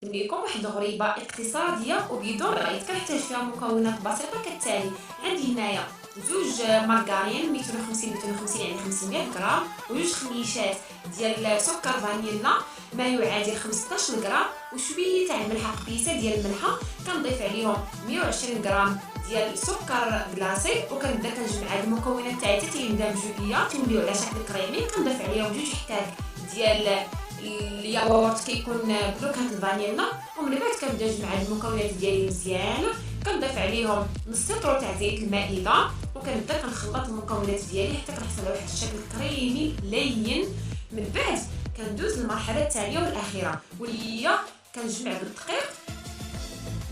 لكم واحد الغريبة اقتصادية وبدون رأي كنحتاج فيها مكونات بسيطة كالتالي. عندي هنايا زوج مارغرين 250 يعني 500 غرام، وجوج خميشات ديال سكر فانيلا ما يعادل 15 غرام، وشويه تاع الملحه، قبيسه ديال الملحه. كنضيف عليهم 120 غرام ديال السكر كلاصي، وكنبدا كنجمع هاد المكونات تاعي حتى تيندمجوا ليا توليو على شكل كريمي. كنضيف عليهم جوج حتات ديال الياغورت كيكون بنكهه الفانيلا، ومن بعد كنبدا نجمع هاد المكونات ديالي مزيان. كنضيف عليهم نص لتر تاع زيت المائده، وكنبدا كنخلط المكونات ديالي حتى كنحصل على واحد الشكل كريمي لين. من بعد كندوز للمرحله التاليه والاخيره، واللي هي كنجمع بالدقيق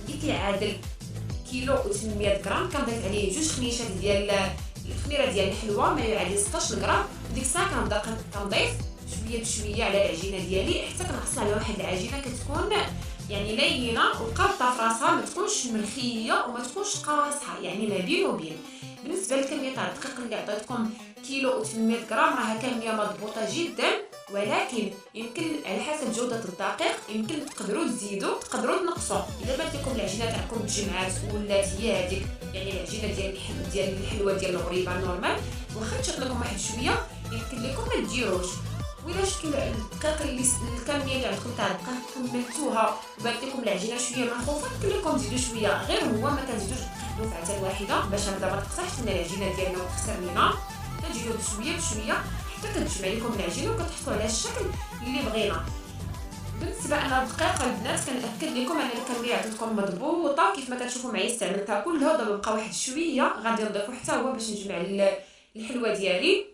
اللي كيعادل كيلو و800 غرام. كنضيف عليه جوج خميشات ديال الخميره ديال الحلوه ما يعادل 16 غرام. وديك الساعه كنبدا كنضيف شويه بشويه على العجينه ديالي حتى كنحصل على واحد العجينه كتكون يعني لينه وقابطه في راسها، ما تكونش ملخيه وما تكونش قاصحه، يعني ما بين وبين. بالنسبه للكميه تاع الدقيق اللي عطيتكم كيلو و800 غرام راها كميه مضبوطه جدا، ولكن يمكن على حسب جوده الدقيق يمكن تقدروا تزيدوا تقدروا تنقصوا. اذا بانت لكم العجينه تاعكم تجمعات ولات هي هذيك يعني العجينه ديال الحلوه ديال الغريبه نورمال، واخا تشط لكم واحد شويه يمكن لكم ما ديروش. وإلا شفتوا الدقيق اللي الكميه اللي عندكم تاع الدقيق كملتوها وبانت لكم العجينه شويه منخوفه، يمكن لكم تزيدوا شويه، غير هو ما كنزيدوش دفعه واحده باش هكذا ما تقصحش لنا العجينه ديالنا وتخسر لينا. كنجيو بشويه بشويه حتى كتجمع لكم العجينه وكتحطوا على الشكل اللي بغينا. بالنسبه انا الدقيق البنات كنأكد لكم ان الكميه عطيتكم مضبوطه كيف ما كتشوفوا معايا. استعملتها كلها، دابا بقى واحد شويه غادي نضيفو حتى هو باش نجمع الحلوه ديالي.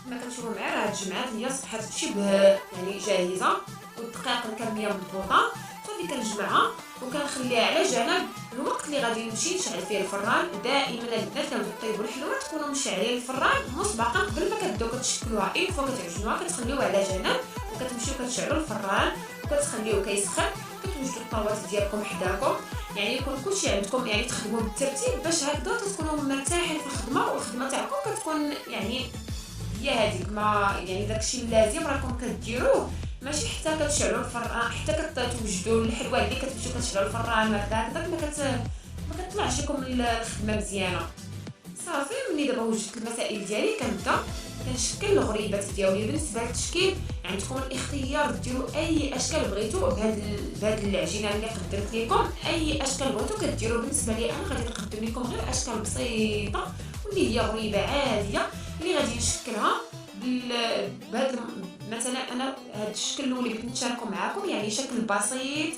كما كنشوفوا معايا راه الجمعات هي صبحات شبه يعني جاهزه، والدقيق الكميه مضبوطه. صافي كنجمعها وكنخليها على جنب. الوقت اللي غادي نمشي نشعل فيه الفران، دائما البنات لما طيبوا الحلوه تكونوا مشعلين الفران مسبقا قبل ما كتبداو كتشكلوها. اين فوا كتعجنوها كتخليوها على جنب وكتمشيو كتشعلوا الفران وكتخليوه كيسخن. كتوجدوا الطاوات ديالكم حداكم، يعني يكون كلشي عندكم، يعني تخدموا بالترتيب باش هكذا تكونوا مرتاحين في الخدمه، والخدمه تاعكم كتكون يعني هي هذيك. ما يعني داكشي اللازم راكم كديروه، ماشي حتى كتشعلوا الفران حتى كتوجدوا الحلوه اللي كتمشيو كتشعلوا الفران هكذاك ما كتطلعش لكم الخدمه مزيانه. صافي ملي دابا وجدت المسائل ديالي كنبدا كنشكل الغريبات ديالي. بالنسبه للتشكيل عندكم الاختيار ديروا اي اشكال بغيتو بهاد العجينه اللي قدمت لكم. اي اشكال بغيتو كديروا. بالنسبه لي انا غادي نقدم لكم غير اشكال بسيطه واللي هي غريبه عاديه اللي غادي نشكلها بهذا. مثلا انا هذا الشكل الاول اللي بغيت نشاركه معكم يعني شكل بسيط،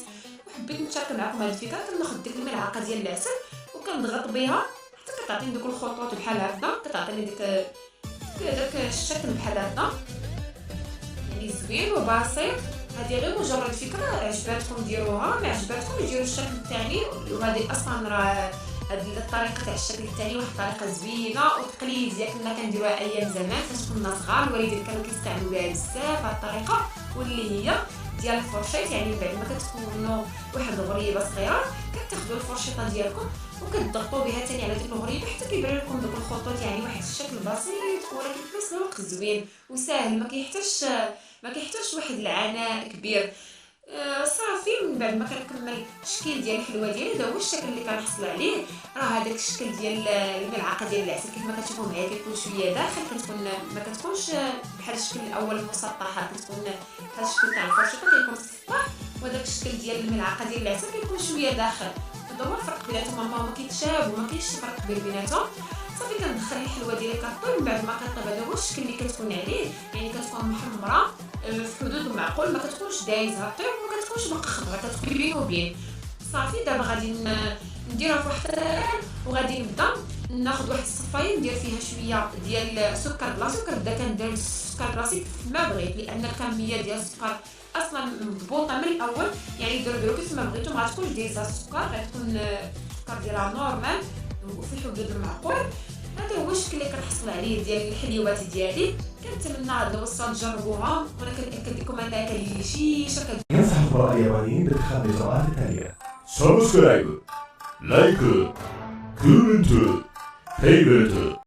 وحبيت نشارك معكم هذه الفكره. كناخذ ديك الملعقه ديال العسل وكنضغط بها حتى كتعطيني دوك الخطوط بحال هكذا، كتعطيني داك الشكل بحال هكذا يعني زوين وبسيط. هذه غير مجرد فكره، عجباتكم ديروها، ما عجباتكم ديروا الشكل الثاني. وهذه اصلا راه هاد الطريقه تاع الشكل الثاني واحد الطريقه زوينه وتقليديه كنا كنديروها ايام زمان فاش كنا صغار. الوالدين كانوا كيستعملوا بها بزاف هاد الطريقه، واللي هي ديال الفرشيط. يعني بعد ما كتكونوا واحد الغريبه صغيره كتاخذوا الفرشيطه ديالكم وكتضغطوا بها ثاني على ديك الغريبه حتى كيبان لكم دوك الخطوط، يعني واحد الشكل بسيط ولكن في نفس الوقت زوين وسهل، ما كيحتاجش واحد العناء كبير. صافي من بعد ما كنكمل التشكيل ديال الحلوه ديالي، هذا هو الشكل اللي كنحصل عليه. راه هذاك الشكل ديال الملعقه ديال العسل كيف ما كتشوفوا معايا كيكون شويه داخل، كتكون ما كتكونش بحال الشكل الاول مسطحه، كتكون بحال الشكل تاع الفرشيطه كيكون مسطح، وداك الشكل ديال الملعقه ديال العسل كيكون شويه داخل. هذا هو الفرق بيناتهم، ما كيتشابهوا، ما كاينش فرق كبير بيناتهم. صافي كندخل الحلوه ديالي كطيب. من بعد ما كطيب هذا هو الشكل اللي كتكون عليه، يعني كتكون محمره في حدود المعقول، ما كتكونش دايزه طيب وما كتكونش باقا خضره، كتكون بين وبين. صافي دابا غادي نديرها في واحد الطريق وغادي نبدا ناخذ واحد الصفايه ندير فيها شويه ديال السكر بلاصي. وكنبدا كندير السكر بلاصي كيف ما بغيت، لان الكميه ديال السكر اصلا مضبوطه من الاول. يعني ديروا كيف ما بغيتو، ما غاتكونش دايزه السكر، غتكون السكر ديالها نورمال وفي حدود المعقول. هذا هو الشكل اللي كنحصل عليه ديال الحليوات ديالي. كنتمنى هاد الوصفه تجربوها، وانا كنأكد لكم انها كديليشيشه. ينصح الخبراء اليابانيين باتخاذ الإجراءات التالية: سبسكرايب، لايك، كومنت، فيفورت.